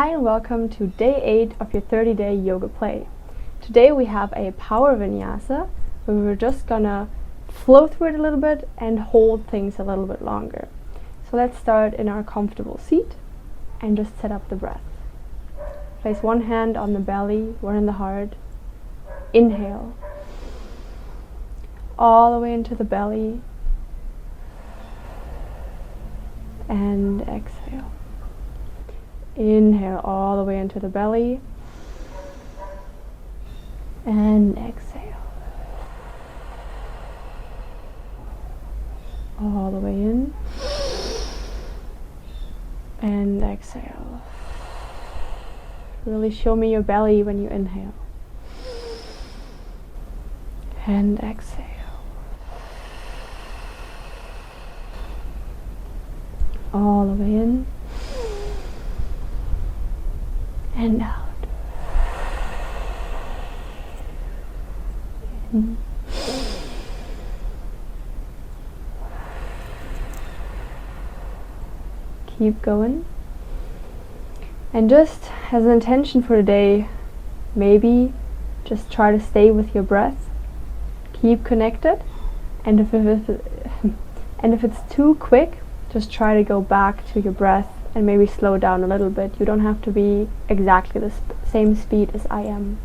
Hi and welcome to day 8 of your 30-day yoga play. Today we have a power vinyasa where we're just gonna flow through it a little bit and hold things a little bit longer. So let's start in our comfortable seat and just set up the breath. Place one hand on the belly, one on the heart. Inhale all the way into the belly and exhale. Inhale all the way into the belly and exhale. All the way in and exhale. Really show me your belly when you inhale and exhale. All the way in and out. In. Keep going. And just as an intention for today, maybe just try to stay with your breath. Keep connected. And if it's too quick, just try to go back to your breath and maybe slow down a little bit. You don't have to be exactly the same speed as I am.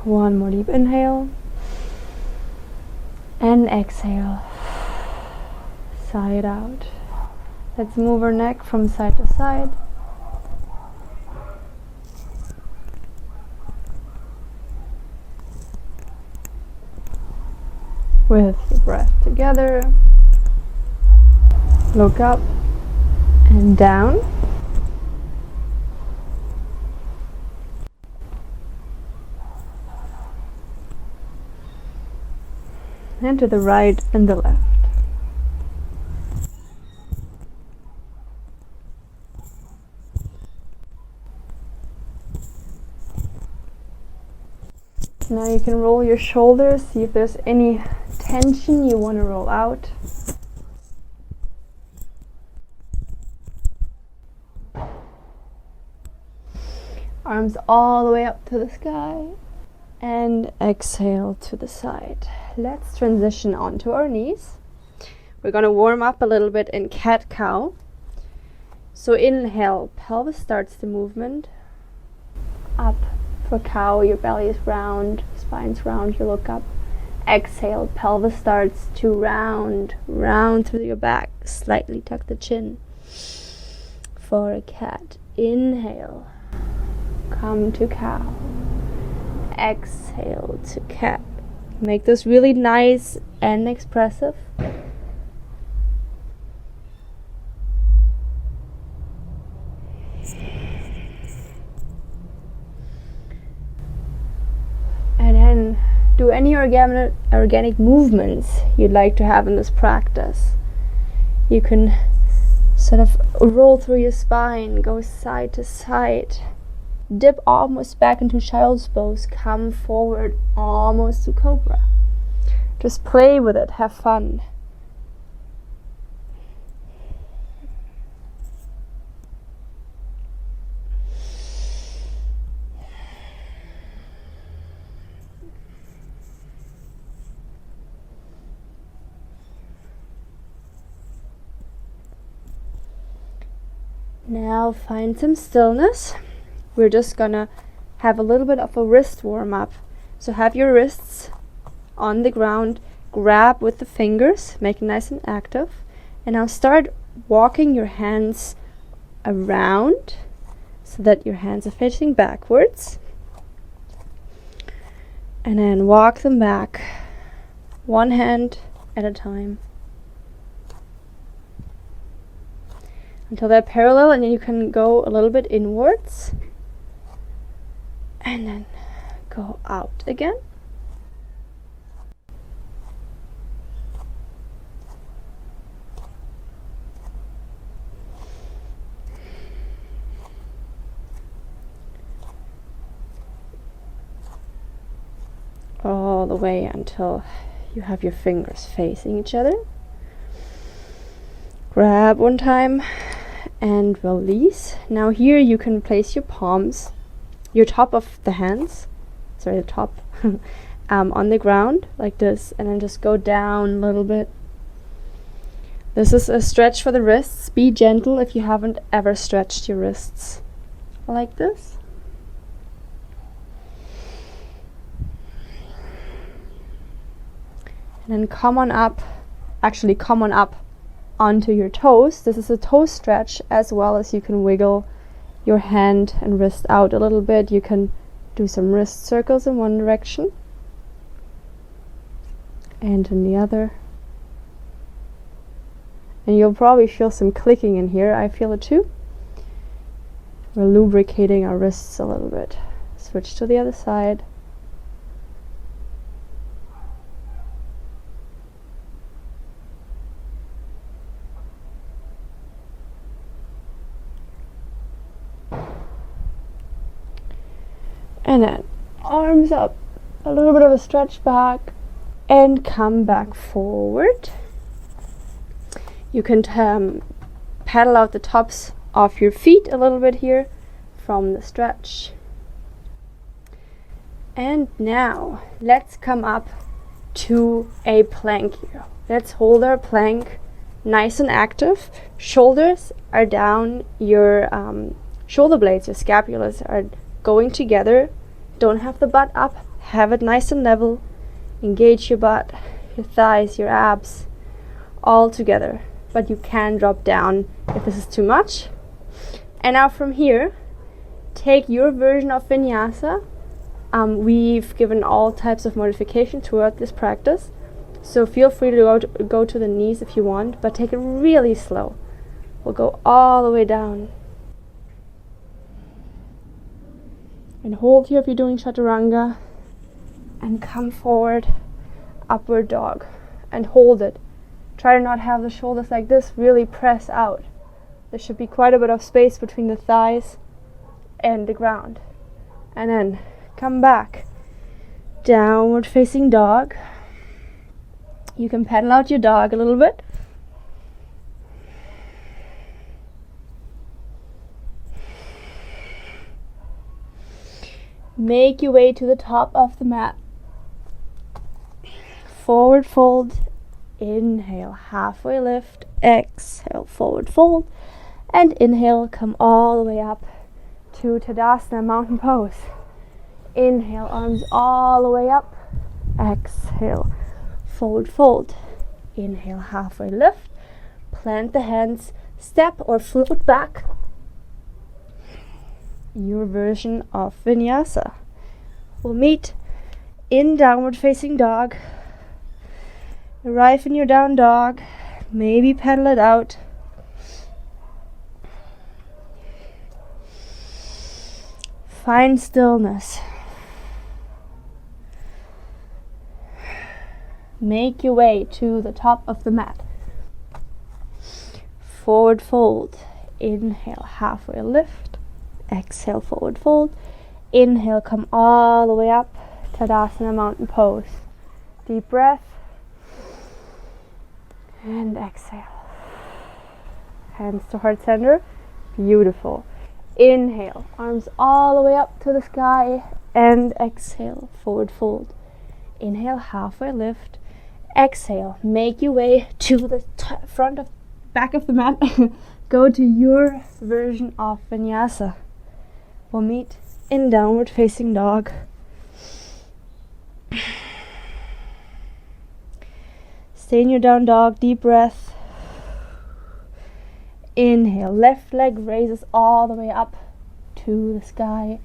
One more deep inhale and exhale. Sigh it out. Let's move our neck from side to side. With your breath together, look up and down. And to the right and the left. Now you can roll your shoulders, see if there's any tension you want to roll out. Arms all the way up to the sky and exhale to the side. Let's transition onto our knees. We're going to warm up a little bit in cat-cow. So inhale, pelvis starts the movement. Up for cow, your belly is round, spine's round, you look up. Exhale, pelvis starts to round through your back. Slightly tuck the chin. For a cat, inhale, come to cow. Exhale to cat. Make this really nice and expressive. And then do any organic movements you'd like to have in this practice. You can sort of roll through your spine, go side to side. Dip almost back into child's pose. Come forward almost to cobra. Just play with it. Have fun. Now find some stillness. We're just gonna have a little bit of a wrist warm up. So have your wrists on the ground, grab with the fingers, make it nice and active. And now start walking your hands around so that your hands are facing backwards. And then walk them back, one hand at a time. Until they're parallel, and then you can go a little bit inwards. And then go out again. All the way until you have your fingers facing each other. Grab one time and release. Now here you can place your palms, your top of the hands, sorry, the top, on the ground like this, and then just go down a little bit. This is a stretch for the wrists. Be gentle if you haven't ever stretched your wrists like this. And then come on up onto your toes. This is a toe stretch, as well as you can wiggle your hand and wrist out a little bit. You can do some wrist circles in one direction and in the other. And you'll probably feel some clicking in here. I feel it too. We're lubricating our wrists a little bit. Switch to the other side. And then arms up, a little bit of a stretch back, and come back forward. You can paddle out the tops of your feet a little bit here from the stretch. And now let's come up to a plank here. Let's hold our plank nice and active. Shoulders are down, your shoulder blades, your scapulas are going together. Don't have the butt up, have it nice and level. Engage your butt, your thighs, your abs, all together. But you can drop down if this is too much. And now from here, take your version of vinyasa. We've given all types of modification throughout this practice, so feel free to go to the knees if you want, but take it really slow. We'll go all the way down. And hold here if you're doing chaturanga. And come forward, upward dog. And hold it. Try to not have the shoulders like this, really press out. There should be quite a bit of space between the thighs and the ground. And then come back. Downward facing dog. You can pedal out your dog a little bit. Make your way to the top of the mat. Forward fold. Inhale, halfway lift. Exhale, forward fold. And inhale, come all the way up to Tadasana, mountain pose. Inhale, arms all the way up. Exhale, forward fold. Inhale, halfway lift. Plant the hands, step or float back. Your version of vinyasa. We'll meet in downward facing dog. Arrive in your down dog. Maybe pedal it out. Find stillness. Make your way to the top of the mat. Forward fold. Inhale, halfway lift. Exhale, forward fold. Inhale, come all the way up. Tadasana, mountain pose. Deep breath. And exhale. Hands to heart center. Beautiful. Inhale, arms all the way up to the sky. And exhale, forward fold. Inhale, halfway lift. Exhale, make your way to the back of the mat. Go to your version of vinyasa. We'll meet in downward facing dog. Stay in your down dog, deep breath. Inhale, left leg raises all the way up to the sky.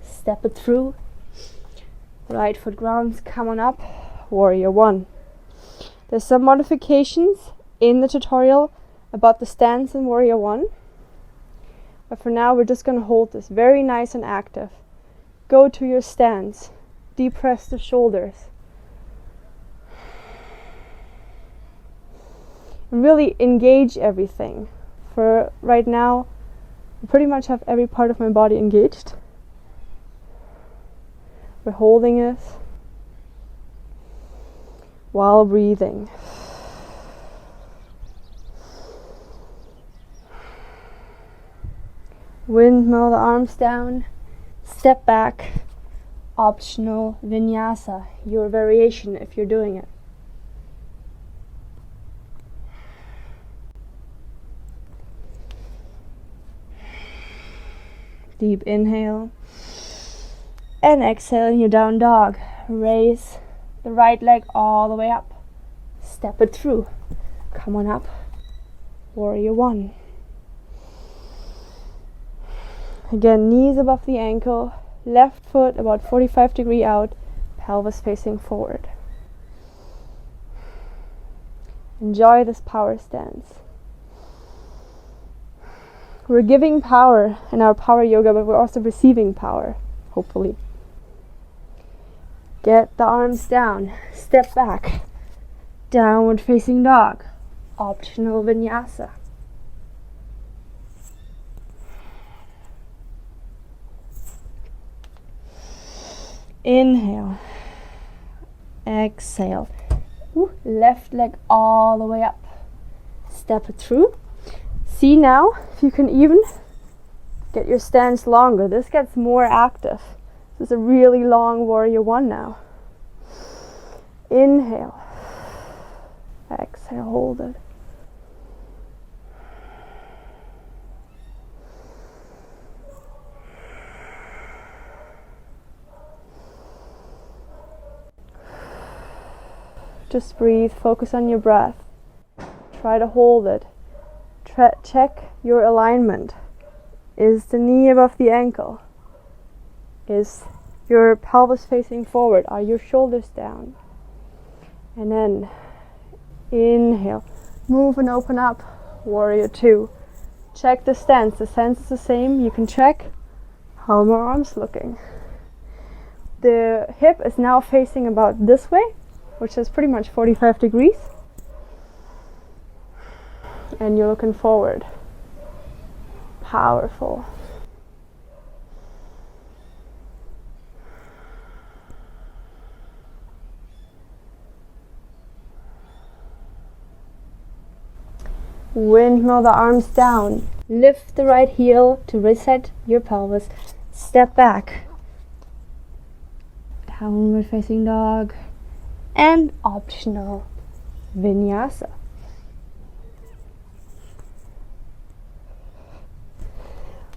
Step it through. Right foot grounds, come on up. Warrior one. There's some modifications in the tutorial about the stance in Warrior one. But for now, we're just going to hold this very nice and active. Go to your stance. Depress the shoulders. And really engage everything. For right now, I pretty much have every part of my body engaged. We're holding it while breathing. Windmill the arms down, step back, optional vinyasa, your variation if you're doing it. Deep inhale and exhale in your down dog. Raise the right leg all the way up. Step it through. Come on up. Warrior one. Again, knees above the ankle, left foot about 45 degrees out, pelvis facing forward. Enjoy this power stance. We're giving power in our power yoga, but we're also receiving power, hopefully. Get the arms down, step back, downward facing dog, optional vinyasa. Inhale, exhale. Left leg all the way up. Step it through. See now if you can even get your stance longer. This gets more active. This is a really long warrior one now. Inhale, exhale, hold it. Just breathe, focus on your breath. Try to hold it. Check your alignment. Is the knee above the ankle? Is your pelvis facing forward? Are your shoulders down? And then inhale, move and open up, warrior two. Check the stance. The stance is the same. You can check how my arms looking. The hip is now facing about this way, which is pretty much 45 degrees. And you're looking forward. Powerful. Windmill the arms down. Lift the right heel to reset your pelvis. Step back. Downward facing dog. And optional vinyasa.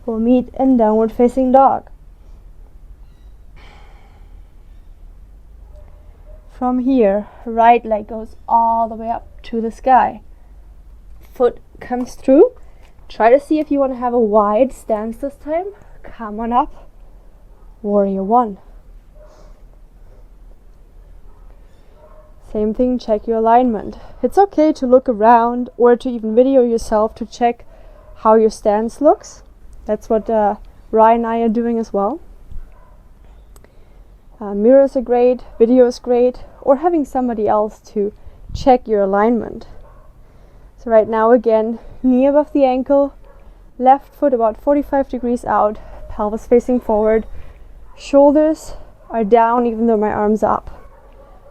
We'll meet in downward facing dog. From here, right leg goes all the way up to the sky. Foot comes through. Try to see if you want to have a wide stance this time. Come on up. Warrior one. Same thing, check your alignment. It's okay to look around or to even video yourself to check how your stance looks. That's what Ryan and I are doing as well. Mirrors are great, video is great, or having somebody else to check your alignment. So right now again, knee above the ankle, left foot about 45 degrees out, pelvis facing forward, shoulders are down even though my arms are up.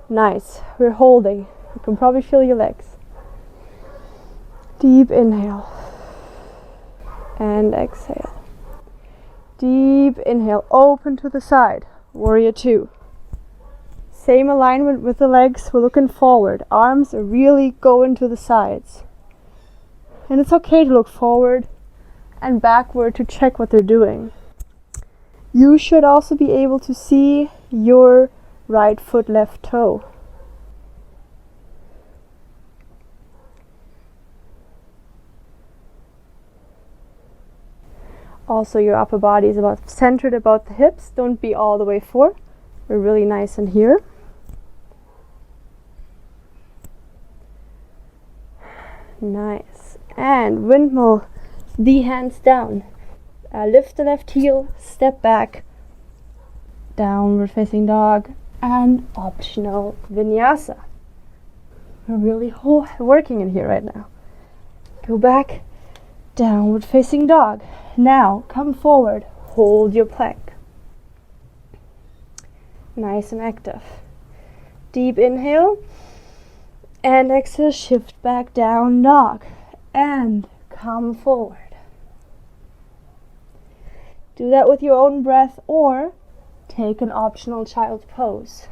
Nice, we're holding. You can probably feel your legs. Deep inhale. And exhale. Deep inhale, open to the side. Warrior two. Same alignment with the legs, we're looking forward. Arms are really going to the sides. And it's okay to look forward and backward to check what they're doing. You should also be able to see your right foot, left toe. Also, your upper body is about centered about the hips. Don't be all the way forward. We're really nice in here. Nice. And windmill the hands down. Lift the left heel, step back, downward facing dog, and optional vinyasa. We're really working in here right now. Go back, downward facing dog. Now come forward, hold your plank. Nice and active. Deep inhale and exhale, shift back down dog and come forward. Do that with your own breath or take an optional child's pose.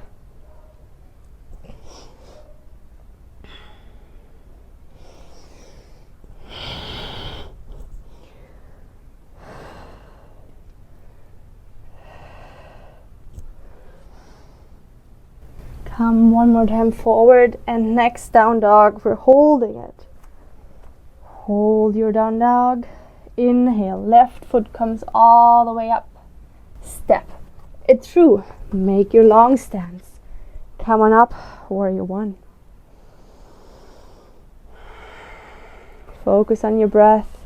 Come one more time forward, and next down dog, we're holding it. Hold your down dog. Inhale, left foot comes all the way up. Step it through. Make your long stance. Come on up, warrior one. Focus on your breath.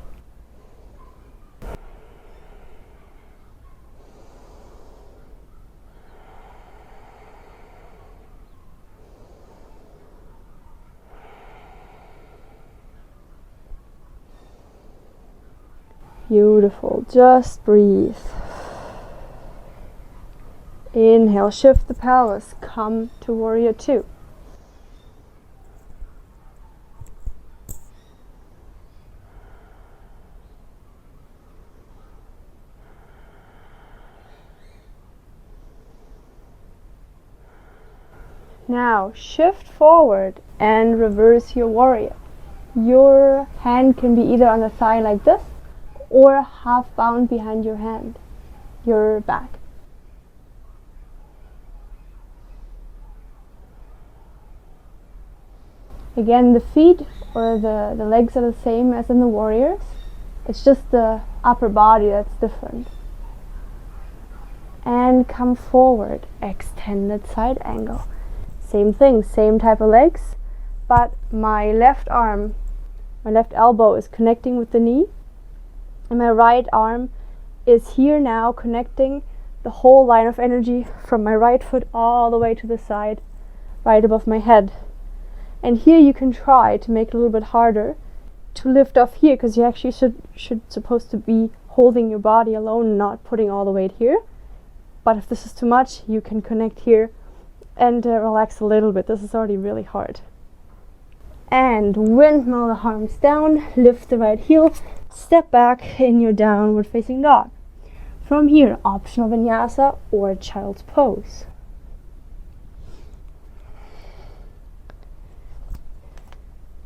Beautiful. Just breathe. Inhale, shift the pelvis. Come to warrior two. Now shift forward and reverse your warrior. Your hand can be either on the thigh like this or half bound behind your hand, your back. Again, the feet or the legs are the same as in the warriors. It's just the upper body that's different. And come forward, extended side angle. Same thing, same type of legs, but my left arm, my left elbow is connecting with the knee, and my right arm is here now connecting the whole line of energy from my right foot all the way to the side, right above my head. And here you can try to make it a little bit harder to lift off here, because you actually should supposed to be holding your body alone, not putting all the weight here. But if this is too much, you can connect here and relax a little bit. This is already really hard. And windmill the arms down, lift the right heel, step back in your downward facing dog. From here, optional vinyasa or child's pose.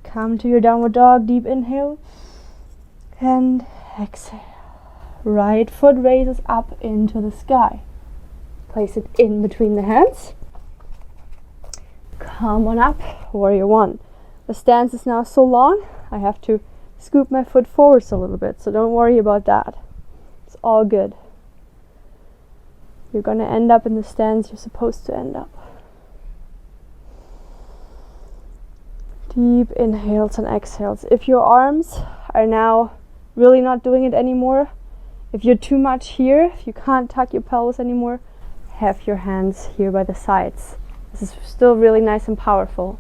Come to your downward dog, deep inhale and exhale. Right foot raises up into the sky. Place it in between the hands. Come on up, warrior one. The stance is now so long, I have to scoop my foot forwards a little bit, so don't worry about that. It's all good. You're going to end up in the stance you're supposed to end up. Deep inhales and exhales. If your arms are now really not doing it anymore, if you're too much here, if you can't tuck your pelvis anymore, have your hands here by the sides. This is still really nice and powerful.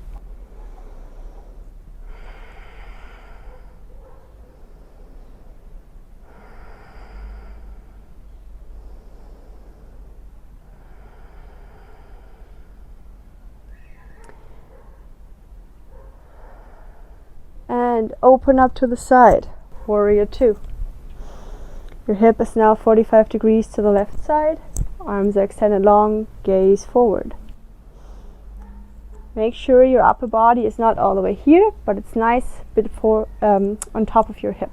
And open up to the side, warrior two. Your hip is now 45 degrees to the left side. Arms are extended long, gaze forward. Make sure your upper body is not all the way here, but it's nice bit on top of your hip.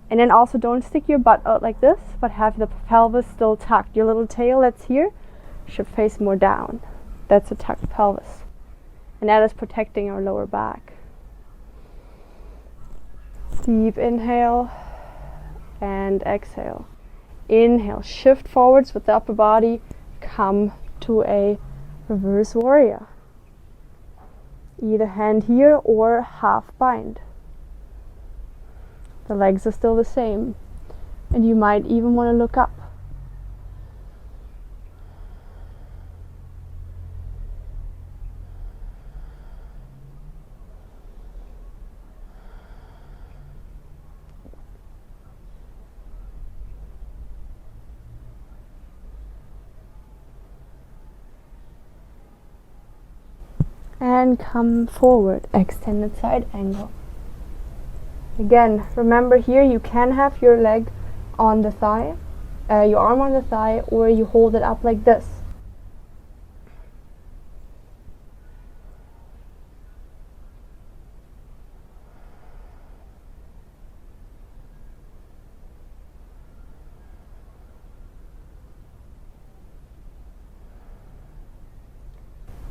And then also don't stick your butt out like this, but have the pelvis still tucked. Your little tail that's here should face more down. That's a tucked pelvis. And that is protecting our lower back. Deep inhale and exhale. Inhale, shift forwards with the upper body, come to a reverse warrior. Either hand here or half bind. The legs are still the same, and you might even want to look up. And come forward, extended side angle. Again, remember here you can have your leg on the thigh, your arm on the thigh, or you hold it up like this.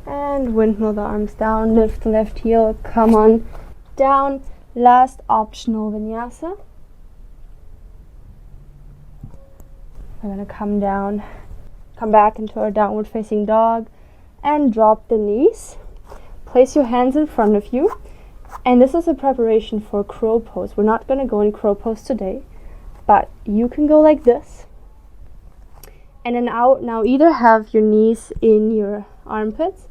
And windmill the arms down, lift the left heel, come on down. Last optional vinyasa. We're going to come down, come back into our downward facing dog and drop the knees. Place your hands in front of you, and this is a preparation for crow pose. We're not going to go in crow pose today, but you can go like this. And then out, now either have your knees in your armpits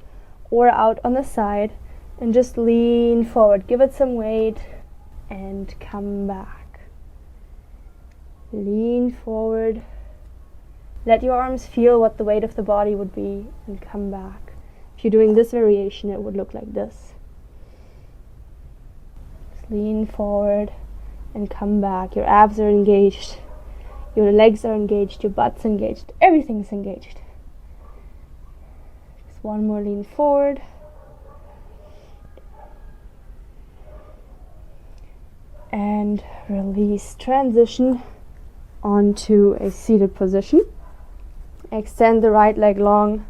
or out on the side, and just lean forward, give it some weight and come back. Lean forward, let your arms feel what the weight of the body would be, and come back. If you're doing this variation, it would look like this. Just lean forward and come back. Your abs are engaged, your legs are engaged, your butt's engaged, everything's engaged. One more lean forward. And release. Transition onto a seated position. Extend the right leg long.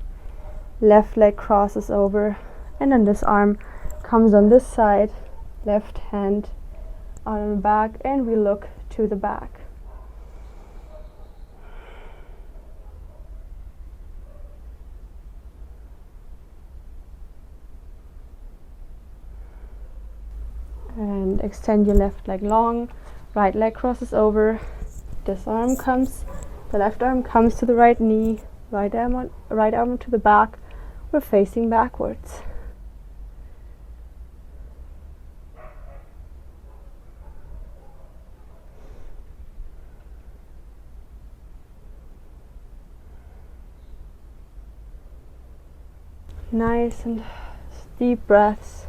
Left leg crosses over. And then this arm comes on this side. Left hand on the back. And we look to the back. And extend your left leg long, right leg crosses over, this arm comes, the left arm comes to the right knee, right arm to the back, we're facing backwards. Nice and deep breaths.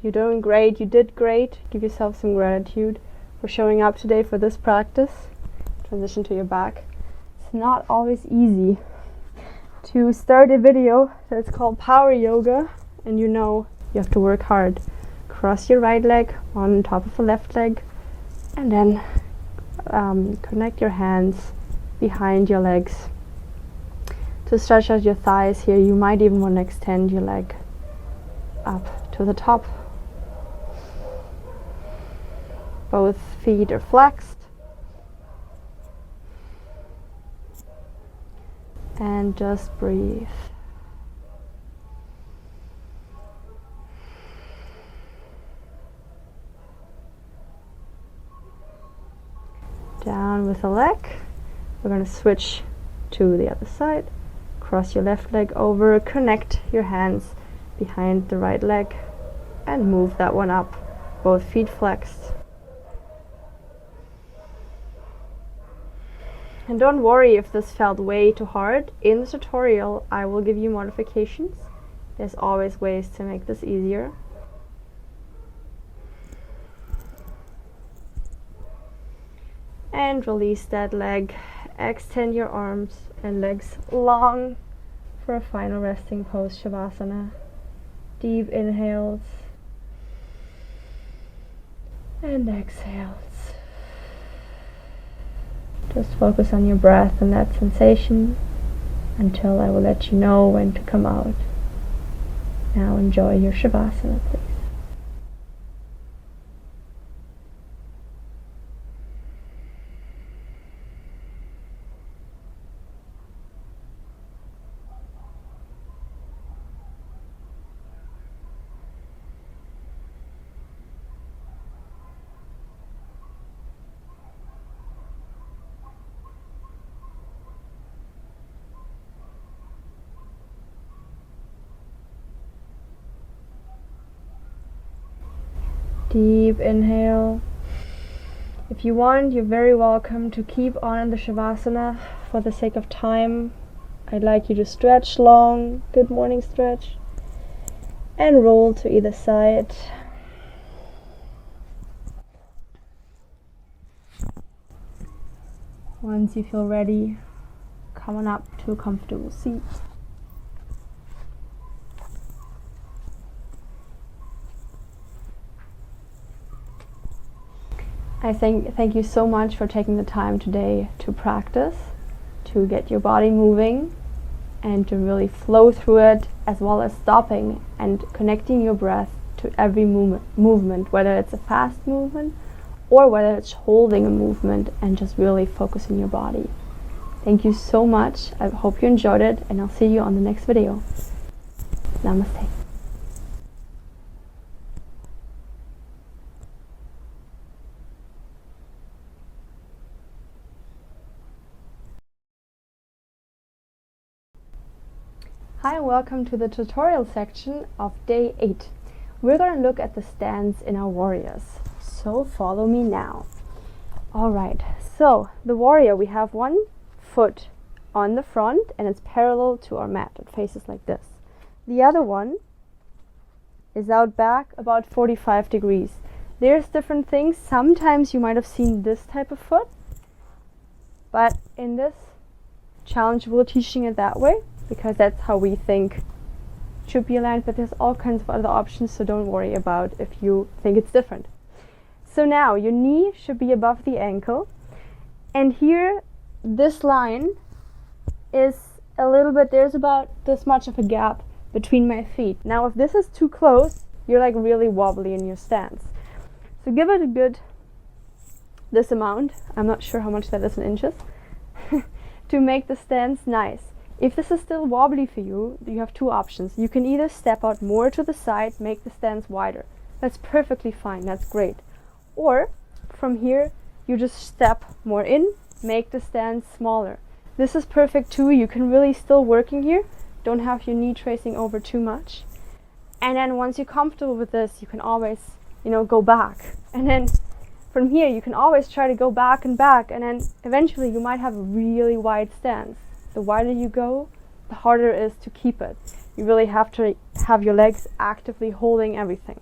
You're doing great, you did great. Give yourself some gratitude for showing up today for this practice. Transition to your back. It's not always easy to start a video that's called Power Yoga, and you know you have to work hard. Cross your right leg on top of the left leg, and then connect your hands behind your legs to stretch out your thighs here. You might even want to extend your leg up to the top. Both feet are flexed. And just breathe. Down with the leg. We're going to switch to the other side. Cross your left leg over, connect your hands behind the right leg, and move that one up. Both feet flexed. And don't worry if this felt way too hard. In the tutorial, I will give you modifications. There's always ways to make this easier. And release that leg. Extend your arms and legs long for a final resting pose, Shavasana. Deep inhales and exhales. Just focus on your breath and that sensation until I will let you know when to come out. Now enjoy your Shavasana, please. Deep inhale. If you want, you're very welcome to keep on in the Shavasana. For the sake of time, I'd like you to stretch long. Good morning stretch. And roll to either side. Once you feel ready, come on up to a comfortable seat. I thank you so much for taking the time today to practice, to get your body moving, and to really flow through it, as well as stopping and connecting your breath to every movement, whether it's a fast movement or whether it's holding a movement and just really focusing your body. Thank you so much. I hope you enjoyed it, and I'll see you on the next video. Namaste. Hi, and welcome to the tutorial section of day 8. We're going to look at the stance in our warriors. So follow me now. Alright, so the warrior, we have one foot on the front and it's parallel to our mat. It faces like this. The other one is out back about 45 degrees. There's different things. Sometimes you might have seen this type of foot, but in this challenge we're teaching it that way, because that's how we think should be aligned, but there's all kinds of other options, so don't worry about if you think it's different. So now your knee should be above the ankle, and here this line is a little bit, there's about this much of a gap between my feet. Now if this is too close, you're like really wobbly in your stance. So give it a good, this amount, I'm not sure how much that is in inches, to make the stance nice. If this is still wobbly for you, you have two options. You can either step out more to the side, make the stance wider. That's perfectly fine, that's great. Or from here, you just step more in, make the stance smaller. This is perfect too. You can really still work in here. Don't have your knee tracing over too much. And then once you're comfortable with this, you can always, go back. And then from here, you can always try to go back, and then eventually you might have a really wide stance. The wider you go, the harder it is to keep it. You really have to have your legs actively holding everything.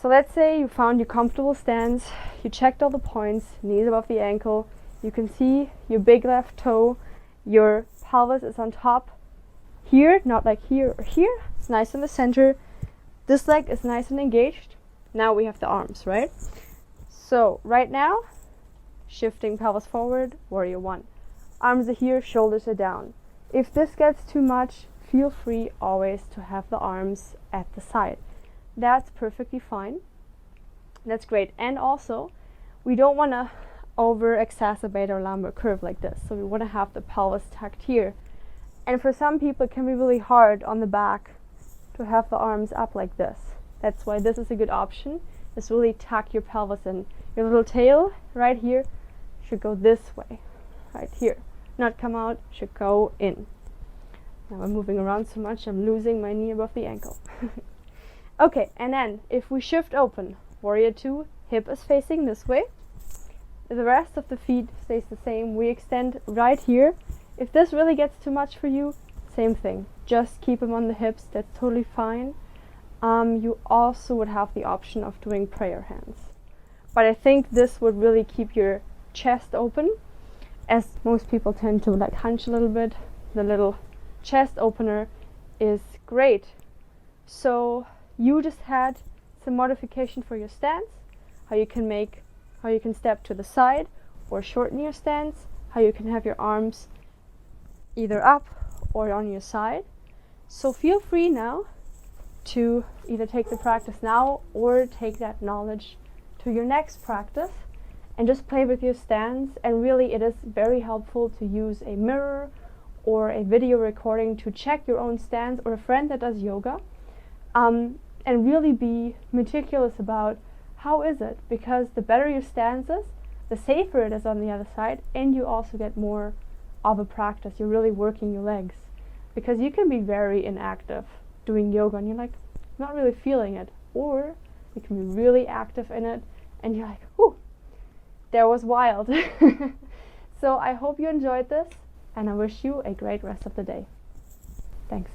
So let's say you found your comfortable stance, you checked all the points, knees above the ankle, you can see your big left toe, your pelvis is on top here, not like here or here, it's nice in the center, this leg is nice and engaged. Now we have the arms, right? So right now, shifting pelvis forward, warrior 1. Arms are here, shoulders are down. If this gets too much, feel free always to have the arms at the side. That's perfectly fine. That's great. And also, we don't want to over-exacerbate our lumbar curve like this. So we want to have the pelvis tucked here. And for some people, it can be really hard on the back to have the arms up like this. That's why this is a good option. Just really tuck your pelvis in. Your little tail right here should go this way. Right here. Not come out, should go in. Now I'm moving around so much, I'm losing my knee above the ankle. Okay, and then if we shift open, warrior 2, hip is facing this way. The rest of the feet stays the same. We extend right here. If this really gets too much for you, same thing. Just keep them on the hips, that's totally fine. You also would have the option of doing prayer hands. But I think this would really keep your chest open, as most people tend to like hunch a little bit. The little chest opener is great. So you just had some modification for your stance, how you can step to the side or shorten your stance, how you can have your arms either up or on your side. So feel free now to either take the practice now or take that knowledge to your next practice and just play with your stance. And really it is very helpful to use a mirror or a video recording to check your own stance, or a friend that does yoga, and really be meticulous about how is it, because the better your stance is, the safer it is on the other side, and you also get more of a practice. You're really working your legs, because you can be very inactive doing yoga and you're like not really feeling it, or you can be really active in it and you're like, whew, that was wild. So I hope you enjoyed this, and I wish you a great rest of the day. Thanks.